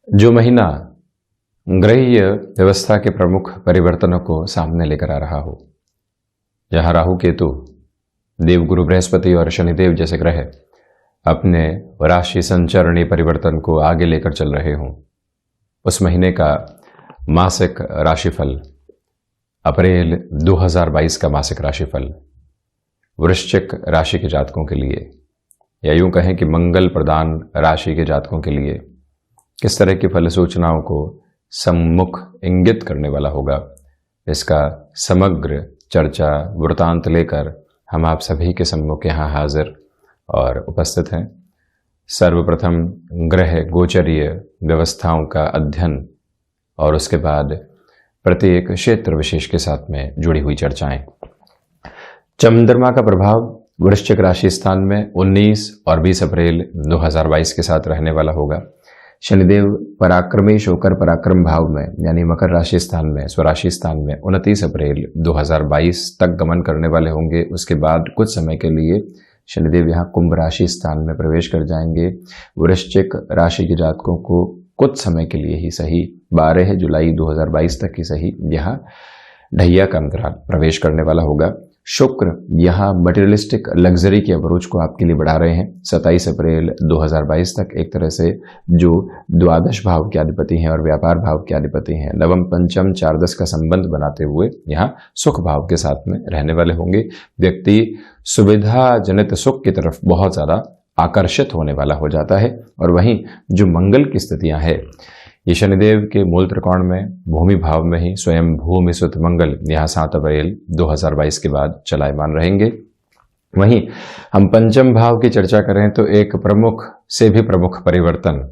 जो महीना ग्रहीय व्यवस्था के प्रमुख परिवर्तनों को सामने लेकर आ रहा हो, जहां राहु केतु, देवगुरु बृहस्पति और शनिदेव जैसे ग्रह अपने राशि संचरणीय परिवर्तन को आगे लेकर चल रहे हों, उस महीने का मासिक राशिफल, अप्रैल 2022 का मासिक राशिफल वृश्चिक राशि के जातकों के लिए, या यूं कहें कि मंगल प्रदान राशि के जातकों के लिए किस तरह की फल सूचनाओं को सम्मुख इंगित करने वाला होगा, इसका समग्र चर्चा वृतांत लेकर हम आप सभी के सम्मुख यहाँ हाजिर और उपस्थित हैं। सर्वप्रथम ग्रह गोचरीय व्यवस्थाओं का अध्ययन और उसके बाद प्रत्येक क्षेत्र विशेष के साथ में जुड़ी हुई चर्चाएं। चंद्रमा का प्रभाव वृश्चिक राशि स्थान में 19 और 20 अप्रैल 2022 के साथ रहने वाला होगा। शनिदेव पराक्रमेश होकर पराक्रम भाव में यानी मकर राशि स्थान में, स्वराशि स्थान में 29 अप्रैल 2022 तक गमन करने वाले होंगे। उसके बाद कुछ समय के लिए शनिदेव यहाँ कुंभ राशि स्थान में प्रवेश कर जाएंगे। वृश्चिक राशि के जातकों को कुछ समय के लिए ही सही, 12 जुलाई 2022 तक ही सही, यहाँ ढैया का अंतराल प्रवेश करने वाला होगा। शुक्र यहाँ मटेरियलिस्टिक लग्जरी की अप्रोच को आपके लिए बढ़ा रहे हैं। 27 अप्रैल 2022 तक एक तरह से जो द्वादश भाव के अधिपति हैं और व्यापार भाव के अधिपति हैं, नवम पंचम 4-10 का संबंध बनाते हुए यहाँ सुख भाव के साथ में रहने वाले होंगे। व्यक्ति सुविधा जनित सुख की तरफ बहुत ज्यादा आकर्षित होने वाला हो जाता है। और वहीं जो मंगल की स्थितियां है, ये शनिदेव के मूल त्रिकोण में भूमि भाव में ही स्वयं भूमि सुत मंगल यहाँ 7 अप्रैल 2022 के बाद चलायमान रहेंगे। वहीं हम पंचम भाव की चर्चा करें तो एक प्रमुख से भी प्रमुख परिवर्तन,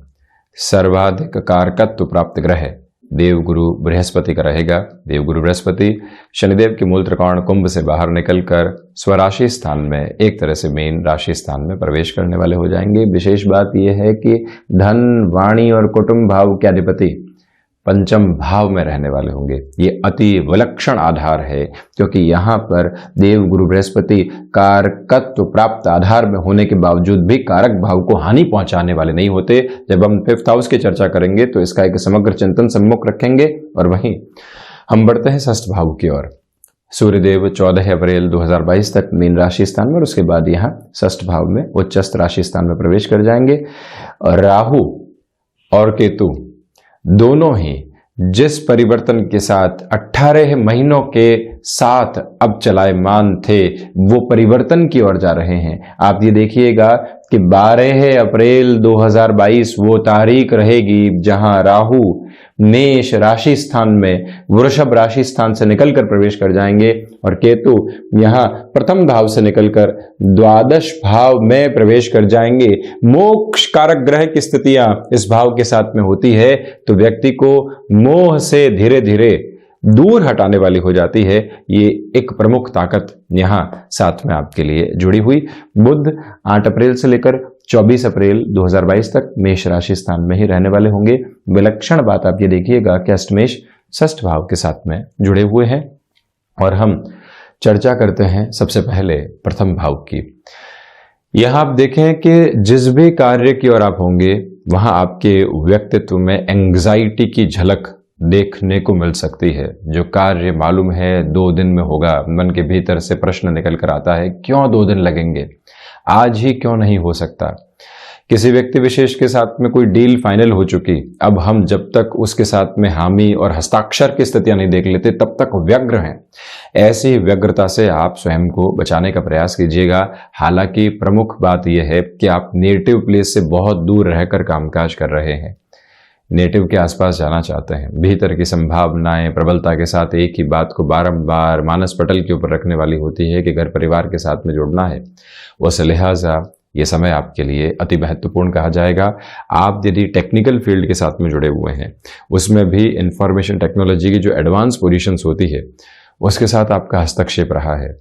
सर्वाधिक कारकत्व प्राप्त ग्रह देवगुरु बृहस्पति का रहेगा। देवगुरु बृहस्पति शनिदेव के मूल त्रिकोण कुंभ से बाहर निकलकर स्वराशि स्थान में एक तरह से मीन राशि स्थान में प्रवेश करने वाले हो जाएंगे। विशेष बात यह है कि धन, वाणी और कुटुंब भाव के अधिपति पंचम भाव में रहने वाले होंगे। ये अति विलक्षण आधार है, क्योंकि यहाँ पर देवगुरु बृहस्पति कारकत्व प्राप्त आधार में होने के बावजूद भी कारक भाव को हानि पहुंचाने वाले नहीं होते। जब हम 5th हाउस की चर्चा करेंगे तो इसका एक समग्र चिंतन सम्मुख रखेंगे। और वहीं हम बढ़ते हैं 6th भाव की ओर। सूर्यदेव 14 अप्रैल 2022 तक मीन राशि स्थान में और उसके बाद यहाँ 6th भाव में उच्चस्थ राशि स्थान में प्रवेश कर जाएंगे। और राहु और केतु दोनों ही जिस परिवर्तन के साथ 18 महीनों के साथ अब चलायमान थे, वो परिवर्तन की ओर जा रहे हैं। आप ये देखिएगा कि 12 अप्रैल 2022 वो तारीख रहेगी जहां राहु मेष राशि स्थान में वृषभ राशि स्थान से निकलकर प्रवेश कर जाएंगे और केतु यहां प्रथम भाव से निकलकर द्वादश भाव में प्रवेश कर जाएंगे। मोक्ष कारक ग्रह की स्थितियां इस भाव के साथ में होती है तो व्यक्ति को मोह से धीरे धीरे दूर हटाने वाली हो जाती है। ये एक प्रमुख ताकत यहां साथ में आपके लिए जुड़ी हुई। बुध 8 अप्रैल से लेकर 24 अप्रैल 2022 तक मेष राशि स्थान में ही रहने वाले होंगे। विलक्षण बात आप ये देखिएगा कि अष्टमेश 6th भाव के साथ में जुड़े हुए हैं। और हम चर्चा करते हैं सबसे पहले प्रथम भाव की। यहां आप देखें कि जिस भी कार्य की ओर आप होंगे वहां आपके व्यक्तित्व में एंग्जाइटी की झलक देखने को मिल सकती है। जो कार्य मालूम है 2 दिन में होगा, मन के भीतर से प्रश्न निकल कर आता है, क्यों 2 दिन लगेंगे, आज ही क्यों नहीं हो सकता। किसी व्यक्ति विशेष के साथ में कोई डील फाइनल हो चुकी, अब हम जब तक उसके साथ में हामी और हस्ताक्षर की स्थितियां नहीं देख लेते तब तक व्यग्र हैं। ऐसी व्यग्रता से आप स्वयं को बचाने का प्रयास कीजिएगा। हालांकि प्रमुख बात यह है कि आप नेटिव प्लेस से बहुत दूर रहकर कामकाज कर रहे हैं, नेटिव के आसपास जाना चाहते हैं। भीतर की संभावनाएं प्रबलता के साथ एक ही बात को बारंबार मानस पटल के ऊपर रखने वाली होती है कि घर परिवार के साथ में जुड़ना है। उस लिहाजा ये समय आपके लिए अति महत्वपूर्ण कहा जाएगा। आप यदि टेक्निकल फील्ड के साथ में जुड़े हुए हैं, उसमें भी इंफॉर्मेशन टेक्नोलॉजी की जो एडवांस पोजीशंस होती है उसके साथ आपका हस्तक्षेप रहा है।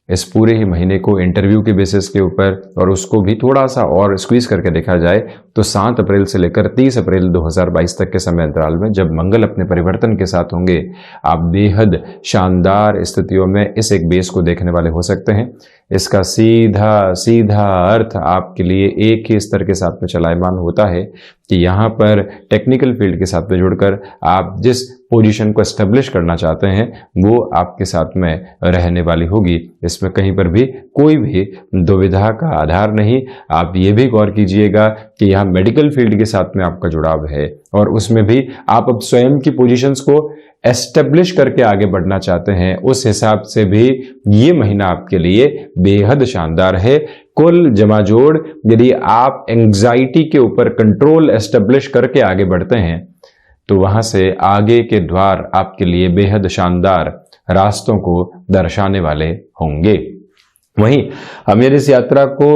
इस पूरे ही महीने को इंटरव्यू के बेसिस के ऊपर और उसको भी थोड़ा सा और स्क्वीज करके देखा जाए तो 7 अप्रैल से लेकर 30 अप्रैल 2022 तक के समय अंतराल में जब मंगल अपने परिवर्तन के साथ होंगे, आप बेहद शानदार स्थितियों में इस एक बेस को देखने वाले हो सकते हैं। इसका सीधा सीधा अर्थ आपके लिए एक ही स्तर के साथ में चलायमान होता है कि यहाँ पर टेक्निकल फील्ड के साथ में जुड़कर आप जिस पोजीशन को एस्टेब्लिश करना चाहते हैं वो आपके साथ में रहने वाली होगी। इसमें कहीं पर भी कोई भी दुविधा का आधार नहीं। आप ये भी गौर कीजिएगा कि यहाँ मेडिकल फील्ड के साथ में आपका जुड़ाव है और उसमें भी आप अब स्वयं की पोजीशंस को एस्टेब्लिश करके आगे बढ़ना चाहते हैं। उस हिसाब से भी ये महीना आपके लिए बेहद शानदार है। कुल जमा जोड़ यदि आप एंग्जाइटी के ऊपर कंट्रोल एस्टेब्लिश करके आगे बढ़ते हैं तो वहां से आगे के द्वार आपके लिए बेहद शानदार रास्तों को दर्शाने वाले होंगे। वहीं हम यदि इस यात्रा को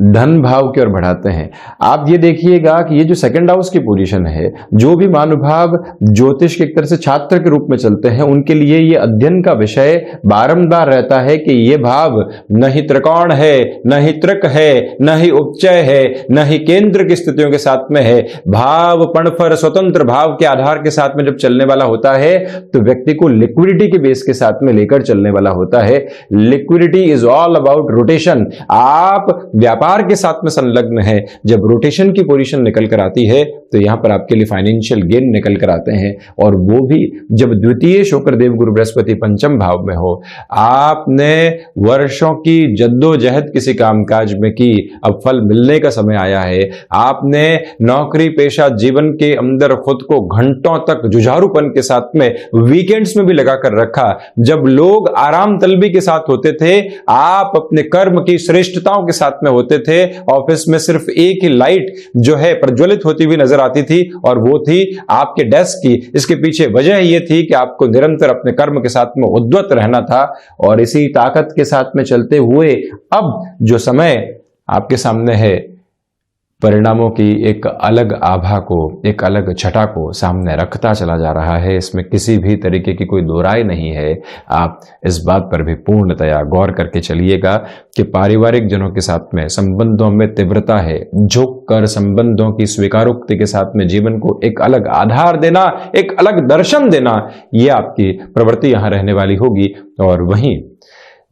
धन भाव की ओर बढ़ाते हैं, आप ये देखिएगा कि ये जो सेकंड हाउस की पोजीशन है, जो भी महानुभाव ज्योतिष के एक तरह से छात्र के रूप में चलते हैं उनके लिए ये अध्ययन का विषय बारंबार रहता है कि ये भाव न ही त्रिकोण है, न ही त्रिक है, न ही उपचय है, न ही केंद्र की स्थितियों के साथ में है। भाव पणफर स्वतंत्र भाव के आधार के साथ में जब चलने वाला होता है तो व्यक्ति को लिक्विडिटी के बेस के साथ में लेकर चलने वाला होता है। Liquidity is all about rotation. आप व्यापार के साथ में संलग्न है, जब रोटेशन की पोजीशन निकल कर आती है तो यहां पर आपके लिए फाइनेंशियल गेन निकल कर आते हैं, और वो भी जब द्वितीय शुक्र देव गुरु बृहस्पति पंचम भाव में हो। आपने वर्षों की जद्दोजहद किसी कामकाज में की, अब फल मिलने का समय आया है। आपने नौकरी पेशा जीवन के अंदर खुद को घंटों तक जुझारूपन के साथ में वीकेंड्स में भी लगा कर रखा। जब लोग आराम तलबी के साथ होते थे, आप अपने कर्म की श्रेष्ठताओं के साथ में होते थे। ऑफिस में सिर्फ एक ही लाइट जो है प्रज्वलित होती हुई नजर आती थी और वो थी आपके डेस्क की। इसके पीछे वजह ये थी कि आपको निरंतर अपने कर्म के साथ में उद्यत रहना था, और इसी ताकत के साथ में चलते हुए अब जो समय आपके सामने है, परिणामों की एक अलग आभा को, एक अलग छटा को सामने रखता चला जा रहा है। इसमें किसी भी तरीके की कोई दो राय नहीं है। आप इस बात पर भी पूर्णतया गौर करके चलिएगा कि पारिवारिक जनों के साथ में संबंधों में तीव्रता है। झुक कर संबंधों की स्वीकारोक्ति के साथ में जीवन को एक अलग आधार देना, एक अलग दर्शन देना, यह आपकी प्रवृत्ति यहां रहने वाली होगी। और वहीं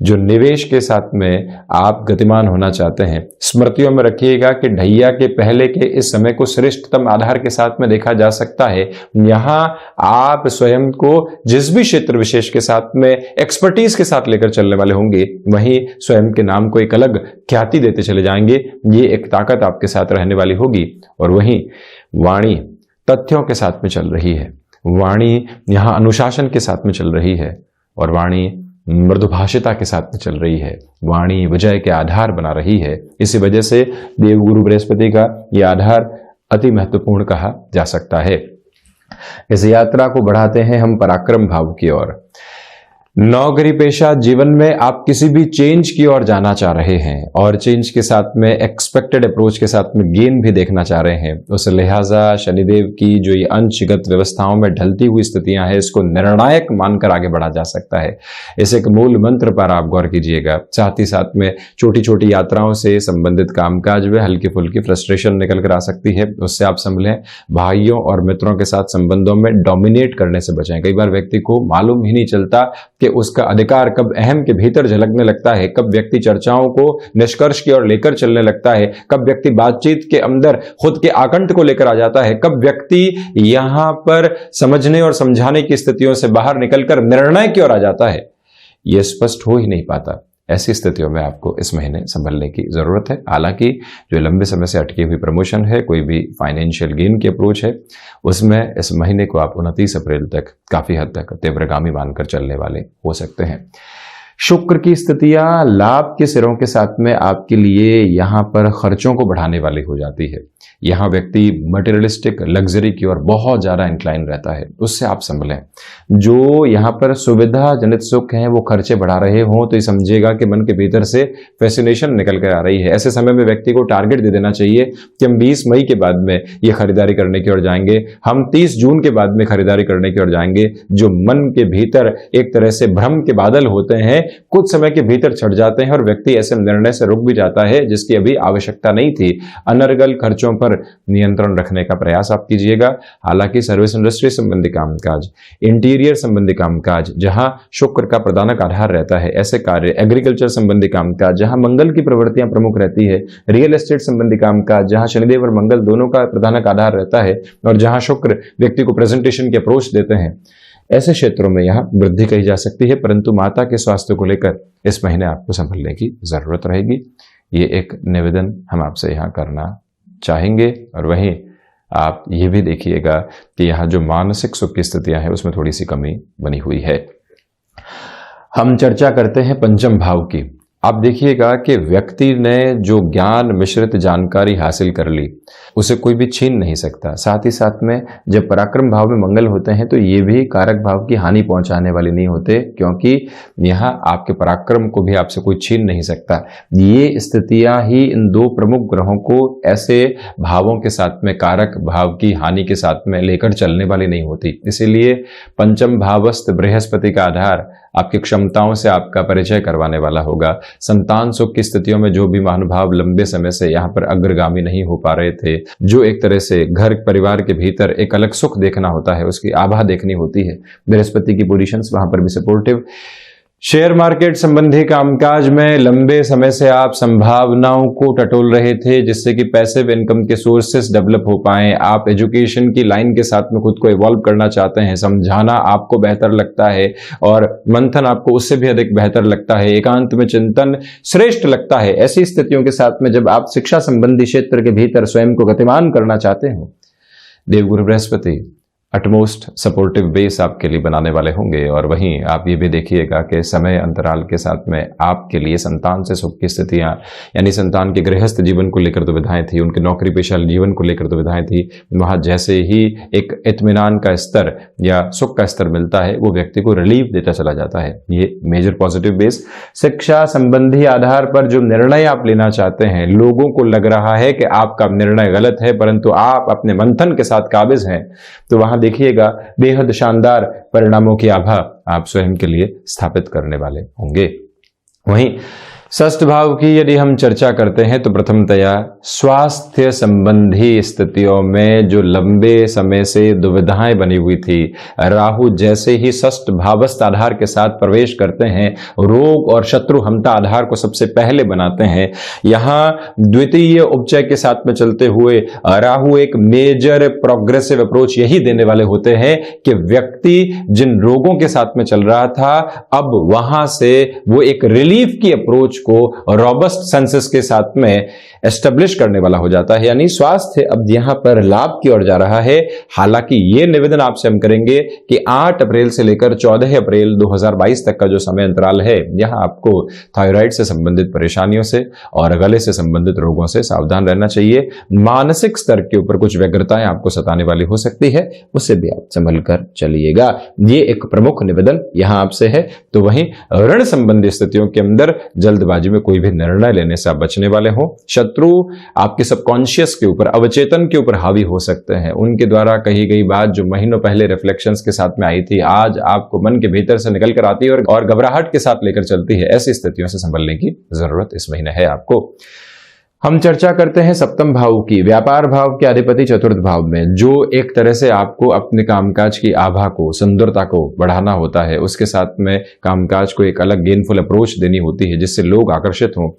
जो निवेश के साथ में आप गतिमान होना चाहते हैं, स्मृतियों में रखिएगा कि ढैया के पहले के इस समय को श्रेष्ठतम आधार के साथ में देखा जा सकता है। यहां आप स्वयं को जिस भी क्षेत्र विशेष के साथ में एक्सपर्टीज के साथ लेकर चलने वाले होंगे, वहीं स्वयं के नाम को एक अलग ख्याति देते चले जाएंगे। ये एक ताकत आपके साथ रहने वाली होगी। और वहीं वाणी तथ्यों के साथ में चल रही है, वाणी यहां अनुशासन के साथ में चल रही है, और वाणी मृदुभाषिता के साथ में चल रही है। वाणी विजय के आधार बना रही है। इसी वजह से देवगुरु बृहस्पति का यह आधार अति महत्वपूर्ण कहा जा सकता है। इस यात्रा को बढ़ाते हैं हम पराक्रम भाव की ओर। नौकरी पेशा जीवन में आप किसी भी चेंज की ओर जाना चाह रहे हैं और चेंज के साथ में एक्सपेक्टेड अप्रोच के साथ में गेन भी देखना चाह रहे हैं। उस लिहाजा शनिदेव की जो ये अंशगत व्यवस्थाओं में ढलती हुई स्थितियां हैं, इसको निर्णायक मानकर आगे बढ़ा जा सकता है। इस एक मूल मंत्र पर आप गौर कीजिएगा। साथ ही साथ में छोटी छोटी यात्राओं से संबंधित कामकाज में हल्की फुल्की फ्रस्ट्रेशन निकल कर आ सकती है, उससे आप संभलें। भाइयों और मित्रों के साथ संबंधों में डोमिनेट करने से बचें। कई बार व्यक्ति को मालूम ही नहीं चलता कि उसका अधिकार कब अहम के भीतर झलकने लगता है, कब व्यक्ति चर्चाओं को निष्कर्ष की ओर लेकर चलने लगता है, कब व्यक्ति बातचीत के अंदर खुद के आकंठ को लेकर आ जाता है, कब व्यक्ति यहां पर समझने और समझाने की स्थितियों से बाहर निकलकर निर्णय की ओर आ जाता है। यह स्पष्ट हो ही नहीं पाता। ऐसी स्थितियों में आपको इस महीने संभलने की जरूरत है। हालांकि जो लंबे समय से अटकी हुई प्रमोशन है, कोई भी फाइनेंशियल गेन की अप्रोच है, उसमें इस महीने को आप 29 अप्रैल तक काफी हद तक तीव्रगामी मानकर चलने वाले हो सकते हैं। शुक्र की स्थितियां लाभ के सिरों के साथ में आपके लिए यहां पर खर्चों को बढ़ाने वाली हो जाती है। यहां व्यक्ति मटेरियलिस्टिक लग्जरी की ओर बहुत ज्यादा इंक्लाइन रहता है, उससे आप संभलें। जो यहां पर सुविधा जनित सुख हैं वो खर्चे बढ़ा रहे हों तो ये समझिएगा कि मन के भीतर से फैसिनेशन निकल कर आ रही है। ऐसे समय में व्यक्ति को टारगेट दे देना चाहिए कि हम 20 मई के बाद में ये खरीदारी करने की ओर जाएंगे, हम 30 जून के बाद में खरीदारी करने की ओर जाएंगे। जो मन के भीतर एक तरह से भ्रम के बादल होते हैं, कुछ समय के भीतर छट जाते हैं और व्यक्ति ऐसे निर्णय से रुक भी जाता है जिसकी अभी आवश्यकता नहीं थी। अनर्गल खर्चों खर्चों पर नियंत्रण रखने का प्रयास आप कीजिएगा। हालांकि सर्विस इंडस्ट्री संबंधी कामकाज, इंटीरियर संबंधी कामकाज जहां शुक्र का प्रदानक आधार रहता है, ऐसे कार्य, एग्रीकल्चर संबंधी कामकाज जहां मंगल की प्रवृत्तियां प्रमुख रहती है, रियल एस्टेट संबंधी कामकाज जहां शनिदेव और मंगल दोनों का प्रधानक आधार रहता है और जहां शुक्र व्यक्ति को प्रेजेंटेशन की अप्रोच देते हैं, ऐसे क्षेत्रों में यहां वृद्धि कही जा सकती है। परंतु माता के स्वास्थ्य को लेकर इस महीने आपको संभलने की जरूरत रहेगी। ये एक निवेदन हम आपसे यहाँ करना चाहेंगे। और वहीं आप ये भी देखिएगा कि यहाँ जो मानसिक सुख की स्थितियां हैं उसमें थोड़ी सी कमी बनी हुई है। हम चर्चा करते हैं पंचम भाव की। आप देखिएगा कि व्यक्ति ने जो ज्ञान मिश्रित जानकारी हासिल कर ली उसे कोई भी छीन नहीं सकता। साथ ही साथ में जब पराक्रम भाव में मंगल होते हैं तो ये भी कारक भाव की हानि पहुंचाने वाले नहीं होते, क्योंकि यहाँ आपके पराक्रम को भी आपसे कोई छीन नहीं सकता। ये स्थितियां ही इन दो प्रमुख ग्रहों को ऐसे भावों के साथ में कारक भाव की हानि के साथ में लेकर चलने वाली नहीं होती। इसीलिए पंचम भावस्थ बृहस्पति का आधार आपकी क्षमताओं से आपका परिचय करवाने वाला होगा। संतान सुख की स्थितियों में जो भी महानुभाव लंबे समय से यहाँ पर अग्रगामी नहीं हो पा रहे थे, जो एक तरह से घर परिवार के भीतर एक अलग सुख देखना होता है, उसकी आभा देखनी होती है, बृहस्पति की पोजीशंस वहां पर भी सपोर्टिव। शेयर मार्केट संबंधी कामकाज में लंबे समय से आप संभावनाओं को टटोल रहे थे जिससे कि पैसिव इनकम के सोर्सेस डेवलप हो पाए। आप एजुकेशन की लाइन के साथ में खुद को इवॉल्व करना चाहते हैं, समझाना आपको बेहतर लगता है और मंथन आपको उससे भी अधिक बेहतर लगता है, एकांत में चिंतन श्रेष्ठ लगता है। ऐसी स्थितियों के साथ में जब आप शिक्षा संबंधी क्षेत्र के भीतर स्वयं को गतिमान करना चाहते हो, देवगुरु बृहस्पति अटमोस्ट सपोर्टिव बेस आपके लिए बनाने वाले होंगे। और वहीं आप ये भी देखिएगा कि समय अंतराल के साथ में आपके लिए संतान से सुख की स्थितियां, यानी संतान के गृहस्थ जीवन को लेकर दुविधाएं थी, उनके नौकरी पेशा जीवन को लेकर दुविधाएं थी, वहां जैसे ही एक इत्मीनान का स्तर या सुख का स्तर मिलता है वो व्यक्ति को रिलीफ देता चला जाता है। ये मेजर पॉजिटिव बेस। शिक्षा संबंधी आधार पर जो निर्णय आप लेना चाहते हैं, लोगों को लग रहा है कि आपका निर्णय गलत है परंतु आप अपने मंथन के साथ काबिज हैं, तो वहां देखिएगा बेहद शानदार परिणामों की आभा आप स्वयं के लिए स्थापित करने वाले होंगे। वहीं षष्ठ भाव की यदि हम चर्चा करते हैं तो प्रथमतया स्वास्थ्य संबंधी स्थितियों में जो लंबे समय से दुविधाएं बनी हुई थी, राहु जैसे ही षष्ठ भावस्थ आधार के साथ प्रवेश करते हैं, रोग और शत्रु हमता आधार को सबसे पहले बनाते हैं। यहां द्वितीय उपचय के साथ में चलते हुए राहु एक मेजर प्रोग्रेसिव अप्रोच यही देने वाले होते हैं कि व्यक्ति जिन रोगों के साथ में चल रहा था, अब वहां से वो एक रिलीफ की अप्रोच को रॉबस्ट सेंसेस के साथ में एस्टेब्लिश करने वाला हो जाता है। यानी स्वास्थ्य अब यहां पर लाभ की ओर जा रहा है। हालांकि यह निवेदन आपसे हम करेंगे कि 8 अप्रैल से लेकर 14 अप्रैल 2022 तक का जो समय अंतराल है, यहां आपको थायराइड से संबंधित परेशानियों से और गले से संबंधित रोगों से सावधान रहना चाहिए। मानसिक स्तर के ऊपर कुछ व्यग्रताएं आपको सताने वाली हो सकती है, उससे भी आप संभल कर चलिएगा। ये एक प्रमुख निवेदन यहां आपसे है। तो वहीं ऋण संबंधी स्थितियों के अंदर जल्दबाजी में कोई भी निर्णय लेने से आप बचने वाले हो। शत्रु आपके सबकॉन्शियस के ऊपर, अवचेतन के ऊपर हावी हो सकते हैं। उनके द्वारा कही गई बात जो महीनों पहले रिफ्लेक्शंस के साथ में आई थी, आज आपको मन के भीतर से निकल कर आती है और घबराहट के साथ लेकर चलती है। ऐसी स्थितियों से संभलने की जरूरत इस महीने है आपको। हम चर्चा करते हैं सप्तम भाव की। व्यापार भाव के अधिपति चतुर्थ भाव में, जो एक तरह से आपको अपने कामकाज की आभा को, सुंदरता को बढ़ाना होता है, उसके साथ में कामकाज को एक अलग गेनफुल अप्रोच देनी होती है जिससे लोग आकर्षित हों,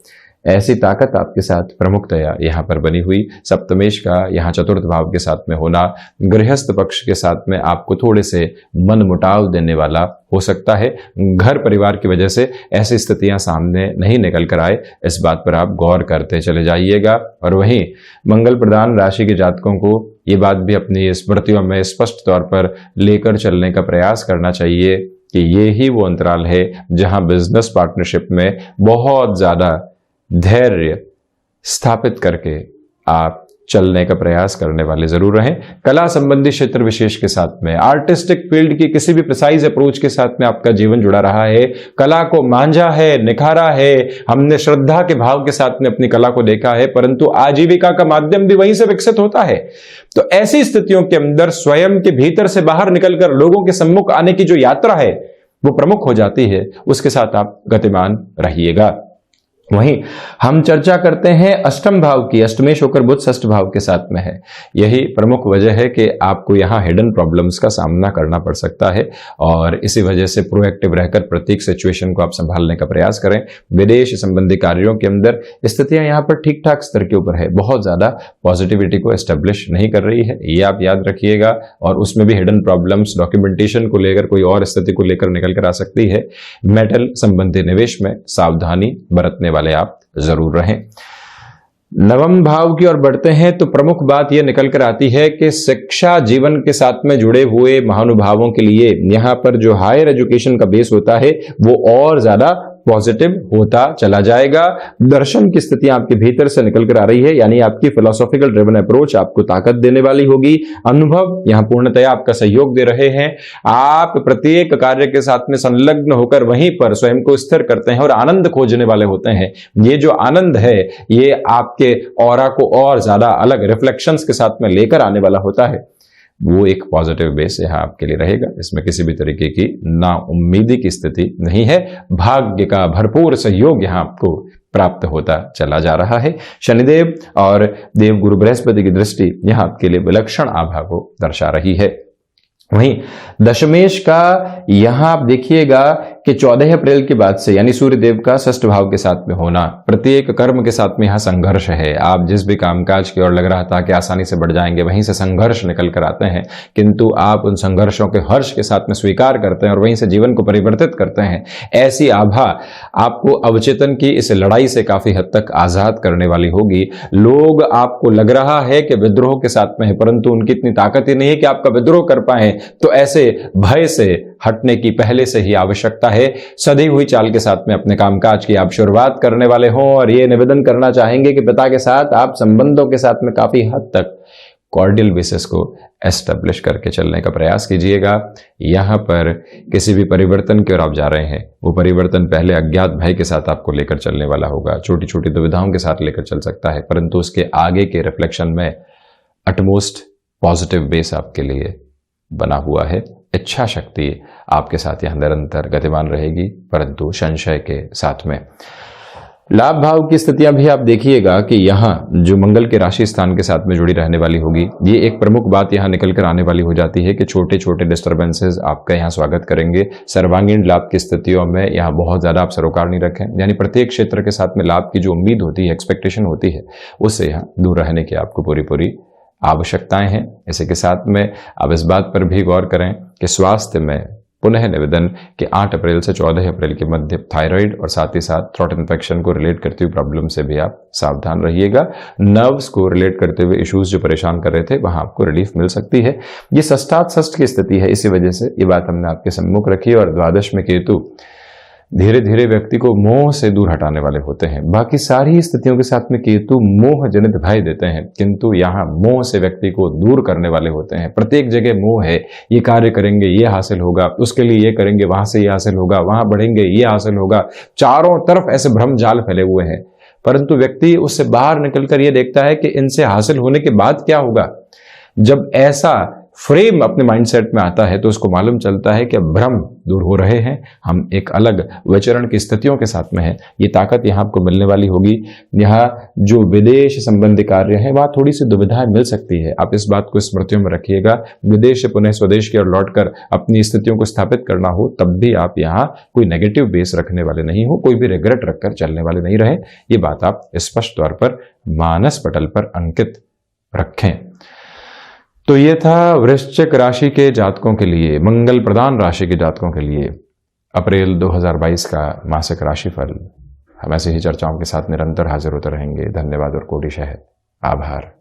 ऐसी ताकत आपके साथ प्रमुखतया यहां पर बनी हुई। सप्तमेश का यहां चतुर्थ भाव के साथ में होना गृहस्थ पक्ष के साथ में आपको थोड़े से मन मुटाव देने वाला हो सकता है। घर परिवार की वजह से ऐसी स्थितियां सामने नहीं निकल कर आए, इस बात पर आप गौर करते चले जाइएगा। और वहीं मंगल प्रधान राशि के जातकों को ये बात भी अपनी स्मृतियों में स्पष्ट तौर पर लेकर चलने का प्रयास करना चाहिए कि ये ही वो अंतराल है जहां बिजनेस पार्टनरशिप में बहुत ज्यादा धैर्य स्थापित करके आप चलने का प्रयास करने वाले जरूर रहें। कला संबंधी क्षेत्र विशेष के साथ में, आर्टिस्टिक फील्ड की किसी भी प्रिसाइज अप्रोच के साथ में आपका जीवन जुड़ा रहा है। कला को मांझा है, निखारा है, हमने श्रद्धा के भाव के साथ में अपनी कला को देखा है, परंतु आजीविका का माध्यम भी वहीं से विकसित होता है। तो ऐसी स्थितियों के अंदर स्वयं के भीतर से बाहर निकलकर लोगों के सम्मुख आने की जो यात्रा है वो प्रमुख हो जाती है। उसके साथ आप गतिमान रहिएगा। वहीं हम चर्चा करते हैं अष्टम भाव की। अष्टमेश होकर बुध षष्ठ भाव के साथ में है। यही प्रमुख वजह है कि आपको यहां हिडन प्रॉब्लम्स का सामना करना पड़ सकता है और इसी वजह से प्रोएक्टिव रहकर प्रत्येक सिचुएशन को आप संभालने का प्रयास करें। विदेश संबंधी कार्यों के अंदर स्थितियां यहां पर ठीक ठाक स्तर के ऊपर है, बहुत ज्यादा पॉजिटिविटी को एस्टेब्लिश नहीं कर रही है, ये आप याद रखिएगा। और उसमें भी हिडन प्रॉब्लम्स डॉक्यूमेंटेशन को लेकर, कोई और स्थिति को लेकर निकल कर आ सकती है। मेटल संबंधी निवेश में सावधानी बरतने वाले आप जरूर रहें। नवम भाव की ओर बढ़ते हैं तो प्रमुख बात यह निकल कर आती है कि शिक्षा जीवन के साथ में जुड़े हुए महानुभावों के लिए यहां पर जो हायर एजुकेशन का बेस होता है वो और ज्यादा पॉजिटिव होता चला जाएगा। दर्शन की स्थिति आपके भीतर से निकल कर आ रही है, यानी आपकी फिलोसॉफिकल ड्रिवन अप्रोच आपको ताकत देने वाली होगी। अनुभव यहां पूर्णतया आपका सहयोग दे रहे हैं। आप प्रत्येक कार्य के साथ में संलग्न होकर वहीं पर स्वयं को स्थिर करते हैं और आनंद खोजने वाले होते हैं। ये जो आनंद है ये आपके ऑरा को और ज्यादा अलग रिफ्लेक्शंस के साथ में लेकर आने वाला होता है। वो एक पॉजिटिव बेस यहां आपके लिए रहेगा, इसमें किसी भी तरीके की नाउम्मीदी की स्थिति नहीं है। भाग्य का भरपूर सहयोग यहां आपको प्राप्त होता चला जा रहा है। शनिदेव और देव गुरु बृहस्पति की दृष्टि यहां आपके लिए विलक्षण आभा को दर्शा रही है। वहीं दशमेश का यहां आप देखिएगा कि 14 अप्रैल के बाद से, यानी सूर्य देव का षष्ठ भाव के साथ में होना, प्रत्येक कर्म के साथ में यहां संघर्ष है। आप जिस भी कामकाज की ओर लग रहा था कि आसानी से बढ़ जाएंगे, वहीं से संघर्ष निकल कर आते हैं, किंतु आप उन संघर्षों के हर्ष के साथ में स्वीकार करते हैं और वहीं से जीवन को परिवर्तित करते हैं। ऐसी आभा आपको अवचेतन की इस लड़ाई से काफी हद तक आजाद करने वाली होगी। लोग आपको लग रहा है कि विद्रोह के साथ में है, परंतु उनकी इतनी ताकत ही नहीं है कि आपका विद्रोह कर पाए, तो ऐसे भय से हटने की पहले से ही आवश्यकता है। सधी हुई चाल के साथ में अपने कामकाज की आप शुरुआत करने वाले हों और ये निवेदन करना चाहेंगे कि पिता के साथ आप संबंधों के साथ में काफी हद तक कॉर्डियल बेसिस को एस्टेब्लिश करके चलने का प्रयास कीजिएगा। यहां पर किसी भी परिवर्तन की ओर आप जा रहे हैं, वो परिवर्तन पहले अज्ञात भय के साथ आपको लेकर चलने वाला होगा, छोटी छोटी दुविधाओं के साथ लेकर चल सकता है, परंतु उसके आगे के रिफ्लेक्शन में अटमोस्ट पॉजिटिव बेस आपके लिए बना हुआ है। इच्छा शक्ति आपके साथ यहां निरंतर गतिमान रहेगी, परंतु संशय के साथ में। लाभ भाव की स्थितियां भी आप देखिएगा कि यहां जो मंगल के राशि स्थान के साथ में जुड़ी रहने वाली होगी, ये एक प्रमुख बात यहां निकल कर आने वाली हो जाती है कि छोटे छोटे डिस्टर्बेंसेस आपका यहां स्वागत करेंगे। सर्वांगीण लाभ की स्थितियों में यहां बहुत ज्यादा आप सरोकार नहीं रखें, यानी प्रत्येक क्षेत्र के साथ में लाभ की जो उम्मीद होती है, एक्सपेक्टेशन होती है, उससे यहां दूर रहने की आपको पूरी पूरी आवश्यकताएं हैं। इसी के साथ में अब इस बात पर भी गौर करें कि स्वास्थ्य में पुनः निवेदन कि 8 अप्रैल से 14 अप्रैल के मध्य थायराइड और साथ ही साथ थ्रोट इन्फेक्शन को रिलेट करती हुई प्रॉब्लम से भी आप सावधान रहिएगा। नर्व्स को रिलेट करते हुए इश्यूज जो परेशान कर रहे थे, वहां आपको रिलीफ मिल सकती है। ये षष्ठ की स्थिति है, इसी वजह से ये बात हमने आपके सम्मुख रखी। और द्वादश में केतु धीरे धीरे व्यक्ति को मोह से दूर हटाने वाले होते हैं। बाकी सारी स्थितियों के साथ में केतु मोह जनित भय देते हैं, किंतु यहाँ मोह से व्यक्ति को दूर करने वाले होते हैं। प्रत्येक जगह मोह है, ये कार्य करेंगे ये हासिल होगा, उसके लिए ये करेंगे वहां से ये हासिल होगा, वहां बढ़ेंगे ये हासिल होगा। चारों तरफ ऐसे भ्रम जाल फैले हुए हैं, परंतु व्यक्ति उससे बाहर निकलकर यह देखता है कि इनसे हासिल होने के बाद क्या होगा। जब ऐसा फ्रेम अपने माइंडसेट में आता है तो उसको मालूम चलता है कि भ्रम दूर हो रहे हैं, हम एक अलग विचरण की स्थितियों के साथ में हैं। ये ताकत यहाँ आपको मिलने वाली होगी। यहाँ जो विदेश संबंधी कार्य है वहाँ थोड़ी सी दुविधाएं मिल सकती है, आप इस बात को स्मृतियों में रखिएगा। विदेश से पुनः स्वदेश की ओर लौटकर अपनी स्थितियों को स्थापित करना हो, तब भी आप यहाँ कोई नेगेटिव बेस रखने वाले नहीं हो, कोई भी रिग्रेट रखकर चलने वाले नहीं रहे। ये बात आप स्पष्ट तौर पर मानस पटल पर अंकित रखें। तो ये था वृश्चिक राशि के जातकों के लिए, मंगल प्रधान राशि के जातकों के लिए अप्रैल 2022 का मासिक राशिफल। हम ऐसी ही चर्चाओं के साथ निरंतर हाजिर होते रहेंगे। धन्यवाद और कोटिशः आभार।